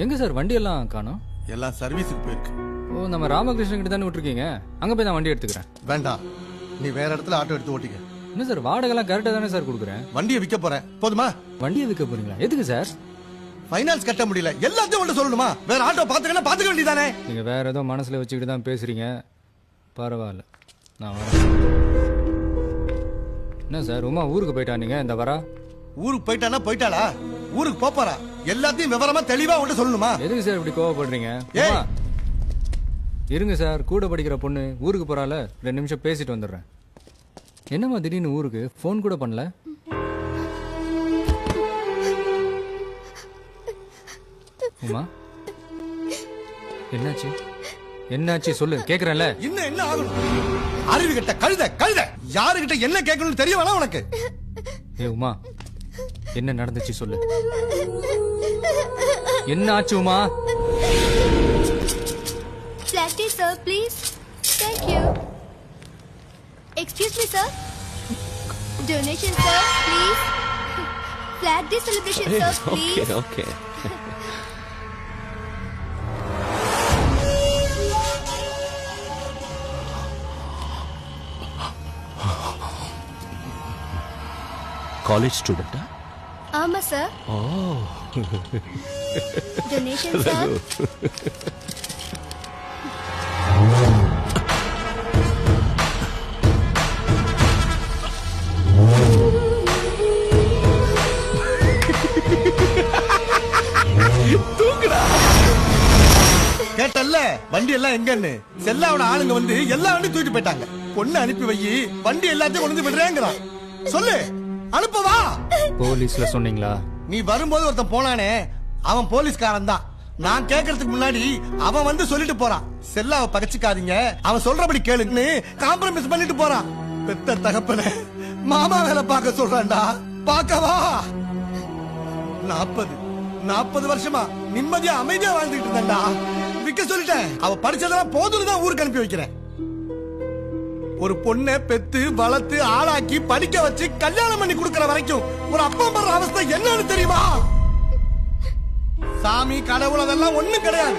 எங்க சார் வண்டி எல்லாம் காணோம்? எல்லாம் சர்வீஸுக்கு போயிருக்கு. ஓ, நம்ம ராமகிருஷ்ணன் கிட்ட தானே விட்டுருக்கீங்க. அங்க போய் நான் வண்டி எடுத்துக்கிறேன். வேண்டாம், நீ வேற இடத்துல ஆட்டோ எடுத்து ஓட்டிக்க. என்ன சார், வாடகைலாம் கரெக்டா தானே சார் கொடுக்குறேன். வண்டியை விற்க போறேன், போதுமா? வண்டியை விற்க போறீங்களா? எதுக்கு சார்? ஃபைனான்ஸ் கட்ட முடியல, எல்லாத்தையும் ஒன்று சொல்லணுமா? வேற ஆட்டோ பாத்துக்க வேண்டியதானே? நீங்க வேற ஏதோ மனசுல வச்சுக்கிட்டு தான் பேசுறீங்க. பரவாயில்ல, நான் வரேன். என்ன சார், உமா ஊருக்கு போயிட்டா? நீங்க இந்த வரா ஊருக்கு போயிட்டானா போயிட்டாளா? ஊருக்கு போறா, எல்லாத்தையும் விவரமா தெளிவா ஒன்று சொல்லணுமா? எதுக்கு சார் இப்படி கோவப்படுறீங்க? இருங்க சார், கூட படிக்கிற பொண்ணு ஊருக்கு போறால, 2 நிமிஷம் பேசிட்டு வந்துடுறேன். என்னம்மா திடீர்னு ஊருக்கு ஃபோன் கூட பண்ணல? உமா, என்னாச்சு? என்னாச்சு சொல்லு, கேக்குறேன்ல. இன்னும் என்ன ஆகணும்? அறிவு கிட்ட கழுத யாருகிட்ட என்ன கேட்கணும்னு தெரிய வேணா உனக்கு? ஏ உமா, என்ன நடந்துச்சு சொல்லு. என்ன ஆச்சு Uma? Flat tea, sir, please. Thank you. Excuse me, sir. Donation, sir, please. Flat tea celebration, sir, please. Okay. College student? Ama, sir. Oh. Donation, sir. கேட்டல்ல வண்டி எல்லாம் எங்கன்னு? செல்லாவோட ஆளுங்க வந்து எல்லா வண்டி தூக்கிட்டு போயிட்டாங்க. பொண்ணு அனுப்பி வை, வண்டி எல்லாத்தையும் கொண்டு வந்து விடுறேங்கிறான். சொல்லு, அனுப்பவா? போலீஸ்ல சொன்னீங்களா? நீ வரும்போது ஒருத்தன் போனானே, அவன் போலீஸ்காரன் தான். நான் கேட்கறதுக்கு முன்னாடி அவன் வந்து சொல்லிட்டு போறான், செல்லாவை பகச்சுக்காதீங்க, அவன் சொல்றபடி கேளுன்னு காம்ப்ரமைஸ் பண்ணிட்டு போறான். பெத்த தகப்பன மாமா வேலை பார்க்க சொல்றான்டா, பாக்கவா? 40 வருஷமா நிம்மதியா அமைதியா வாழ்ந்துட்டு இருந்தான்டா. விக்க சொல்லிட்டேன், அவ படிச்சதெல்லாம் போதுன்னு தான் ஊருக்கு அனுப்பி வைக்கிறேன். ஒரு பொண்ணை பெத்து வளர்த்து ஆளாக்கி படிக்க வச்சு கல்யாணம் பண்ணி கொடுக்கற வரைக்கும் ஒரு அப்பா பண்ற அவஸ்தை என்னன்னு தெரியுமா? சாமி கடவுள் அதெல்லாம் ஒண்ணும் கிடையாது.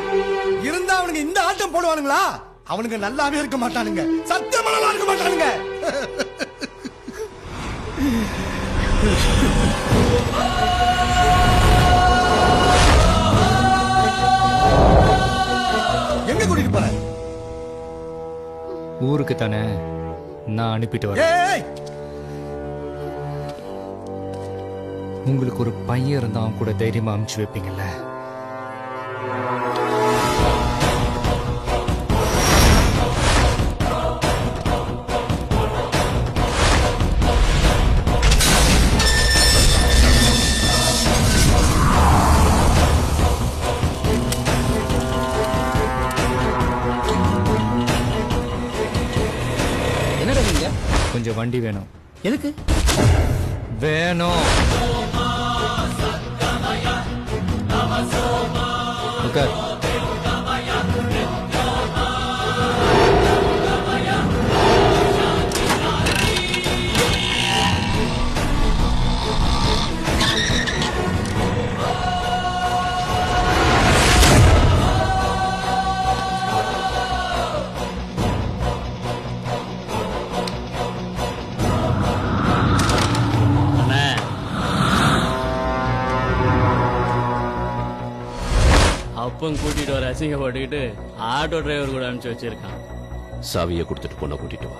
இருந்தா அவனுங்க இந்த ஆட்டம் போடுவானுங்களா? அவனுங்க நல்லாவே இருக்க மாட்டானுங்க, சத்தியமா நல்லா இருக்க மாட்டானுங்க. எங்க கூட்டிட்டு போற? ஊருக்கு தானே, நான் அனுப்பிட்டு வரேன். உங்களுக்கு ஒரு பையன் இருந்தா அவன் கூட தைரியமா அனுப்பிச்சு வைப்பீங்கல்ல? கொஞ்சம் வண்டி வேணும். எதுக்கு வேணும்? உட்கார். அப்பன் கூட்டிட்டு வர அசிங்கப்பட்டுக்கிட்டு ஆட்டோ டிரைவர் கூட அனுப்பிச்சு வச்சிருக்கான். சாவியை கொடுத்துட்டு பொண்ணை கூட்டிட்டு வா.